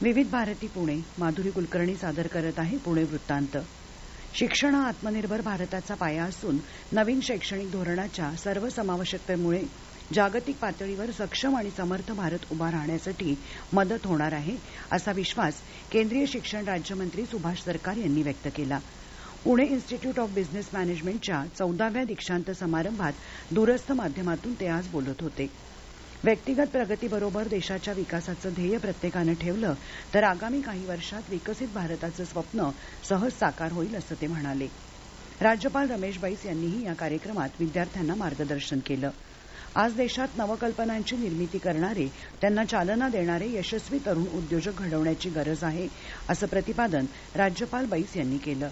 विविध भारती पुणे माधुरी कुलकर्णी सादर करत आहे पुणे वृत्तांत. शिक्षण हा आत्मनिर्भर भारताचा पाया असून नवीन शैक्षणिक धोरणाच्या सर्वसमावेशकतेमुळे जागतिक पातळीवर सक्षम आणि समर्थ भारत उभा राहण्यासाठी मदत होणार आहे असा विश्वास केंद्रीय शिक्षण राज्यमंत्री सुभाष सरकार यांनी व्यक्त केला. पुणे इन्स्टिट्यूट ऑफ बिझनेस मॅनेजमेंटच्या 14व्या दीक्षांत समारंभात दूरस्थ माध्यमातून ते आज बोलत होते. व्यक्तिगत प्रगतीबरोबर देशाच्या विकासाचं ध्येय प्रत्येकानं ठेवलं तर आगामी काही वर्षात विकसित भारताचं स्वप्न सहज साकार होईल असं ते म्हणाले. राज्यपाल रमेश बैस यांनीही या कार्यक्रमात विद्यार्थ्यांना मार्गदर्शन केलं. आज देशात नवकल्पनांची निर्मिती करणारे, त्यांना चालना देणारे यशस्वी तरुण उद्योजक घडवण्याची गरज आहे असं प्रतिपादन राज्यपाल बैस यांनी केलं.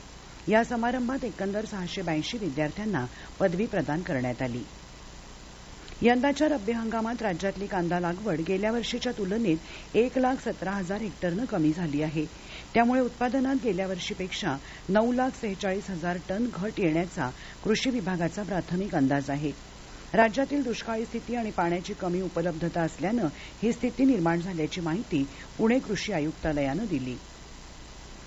या समारंभात एकंदर 682 विद्यार्थ्यांना पदवी प्रदान करण्यात आली. यंदाच्या रब्बी हंगामात राज्यातली कांदा लागवड गेल्या वर्षीच्या तुलनेत 1,17,000 हेक्टरनं कमी झाली आहे. त्यामुळे उत्पादनात गेल्या वर्षीपेक्षा 9,46,000 टन घट येण्याचा कृषी विभागाचा प्राथमिक अंदाज आहे. राज्यातील दुष्काळी स्थिती आणि पाण्याची कमी उपलब्धता असल्यानं ही स्थिती निर्माण झाल्याची माहिती पुणे कृषी आयुक्तालयानं दिली.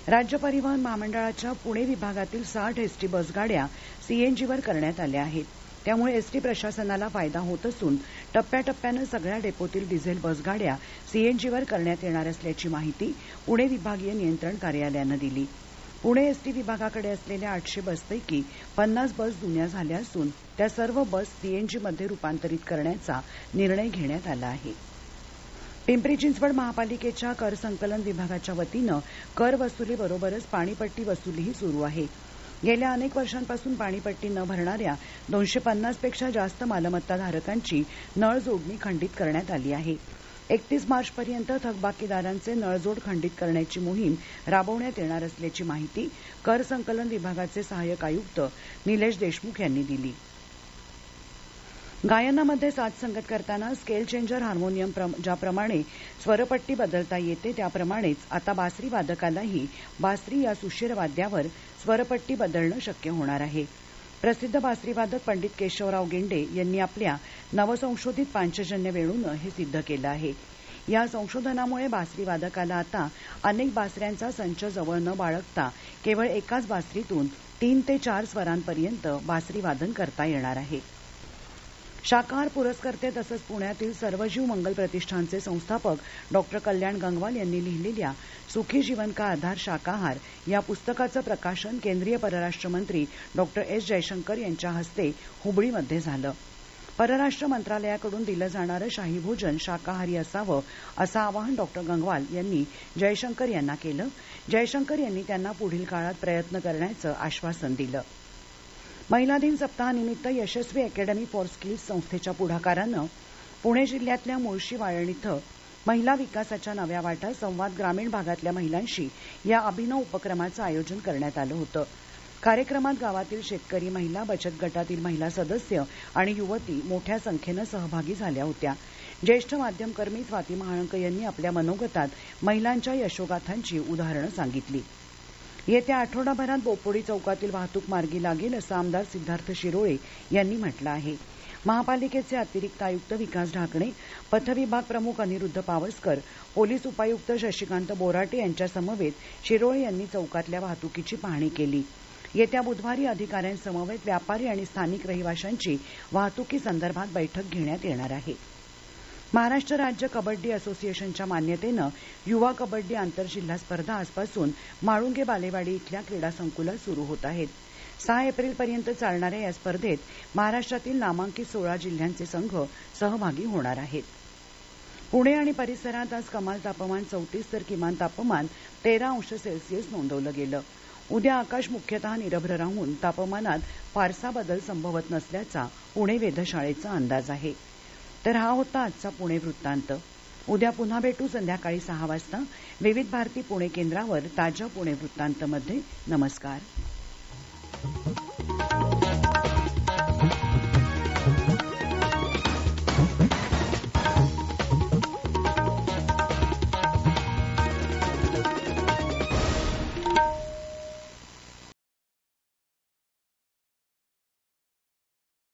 राज्य परिवहन महामंडळाच्या पुणे विभागातील 60 एसटी बसगाड्या सीएनजीवर करण्यात आल्या आहेत. त्यामुळे एसटी प्रशासनाला फायदा होत असून टप्प्याटप्प्यानं सगळ्या डेपोतील डिझेल बसगाड्या सीएनजीवर करण्यात येणार असल्याची माहिती पुणे विभागीय नियंत्रण कार्यालयानं दिली. पुणे एसटी विभागाकडे असलेल्या 800 बसपैकी 50 बस जुन्या झाल्या असून त्या सर्व बस सीएनजीमध्ये रूपांतरित करण्याचा निर्णय घेण्यात आला आहे. पिंपरी चिंचवड महापालिकेच्या कर संकलन विभागाच्या वतीनं कर वसुलीबरोबरच पाणीपट्टी वसुलीही सुरू आहे. गेल्या अनेक वर्षांपासून पाणीपट्टी न भरणाऱ्या 250 पेक्षा जास्त मालमत्ताधारकांची नळ जोडणी खंडित करण्यात आली आहे. 31 मार्चपर्यंत थकबाकीदारांचे नळजोड खंडित करण्याची मोहीम राबवण्यात येणार असल्याची माहिती कर संकलन विभागाचे सहाय्यक आयुक्त निलेश देशमुख यांनी दिली. गायनामध्ये साथ संगत करताना स्केल चेंजर हार्मोनियम ज्याप्रमाणे स्वरपट्टी बदलता येते त्याप्रमाणेच आता बासरी वादकालाही बासरी या सुशीर वाद्यावर स्वरपट्टी बदलणं शक्य होणार आहे. प्रसिद्ध बासरीवादक पंडित केशवराव गेंडे यांनी आपल्या नवसंशोधित पांचजन्य वेणूनं हे सिद्ध केलं आहे. या संशोधनामुळे बासरी वादकाला आता अनेक बासऱ्यांचा संच जवळ न बाळगता केवळ एकाच बासरीतून 3 ते 4 स्वरांपर्यंत बासरी वादन करता येणार आहे. शाकाहार पुरस्कर्ते तसंच पुण्यातील सर्वजीव मंगल प्रतिष्ठानचे संस्थापक डॉक्टर कल्याण गंगवाल यांनी लिहिलेल्या सुखी जीवन का आधार शाकाहार या पुस्तकाचं प्रकाशन केंद्रीय परराष्ट्र मंत्री डॉक्टर एस जयशंकर यांच्या हस्ते हुबळीमध्ये झालं. परराष्ट्र मंत्रालयाकडून दिलं जाणारं शाही भोजन शाकाहारी असावं असं आवाहन डॉक्टर गंगवाल यांनी जयशंकर यांना केलं. जयशंकर यांनी त्यांना पुढील काळात प्रयत्न करण्याचं आश्वासन दिलं. महिला दिन सप्ताहानिमित्त यशस्वी अकॅडमी फॉर स्किल्स संस्थेच्या पुढाकारानं पुणे जिल्ह्यातल्या मुळशी वाळण इथं महिला विकासाच्या नव्या वाटा संवाद ग्रामीण भागातल्या महिलांशी या अभिनव उपक्रमाचं आयोजन करण्यात आलं होतं. कार्यक्रमात गावातील शेतकरी महिला, बचत गटातील महिला सदस्य आणि युवती मोठ्या संख्येनं सहभागी झाल्या होत्या. ज्येष्ठ माध्यमकर्मी स्वाती महाळंक यांनी आपल्या मनोगतात महिलांच्या यशोगाथांची उदाहरणं सांगितली. येत्या आठवडाभरात बोपोडी चौकातील वाहतूक मार्गी लागेल असं आमदार सिद्धार्थ शिरोळे यांनी म्हटलं आहे. महापालिकेचे अतिरिक्त आयुक्त विकास ढाकणे, पथविभाग प्रमुख अनिरुद्ध पावसकर, पोलीस उपायुक्त शशिकांत बोराटे यांच्या समवेत शिरोळे यांनी चौकातल्या वाहतुकीची पाहणी केली. येत्या बुधवारी अधिकाऱ्यांसमवेत व्यापारी आणि स्थानिक रहिवाशांची वाहतुकीसंदर्भात बैठक घेण्यात येणार आहे. महाराष्ट्र राज्य कबड्डी असोसिएशनच्या मान्यतेनं युवा कबड्डी आंतरजिल्हा स्पर्धा आजपासून म्हाळुंगे बालेवाडी इथल्या क्रीडा संकुलात सुरू होत आहेत. 6 एप्रिलपर्यंत चालणाऱ्या या स्पर्धेत महाराष्ट्रातील नामांकित 16 जिल्ह्यांचे संघ सहभागी होणार आहेत. पुणे आणि परिसरात आज कमाल तापमान 34 तर किमान तापमान 13 अंश सेल्सिअस नोंदवलं गेलं. उद्या आकाश मुख्यतः निरभ्र राहून तापमानात फारसा बदल संभवत नसल्याचा पुणे वेधशाळेचा अंदाज आहे. तर हा होता आजचा पुणे वृत्तांत. उद्या पुन्हा भेटू संध्याकाळी 6 वाजता विविध भारती पुणे केंद्रावर ताज्या पुणे वृत्तांतमध्ये. नमस्कार.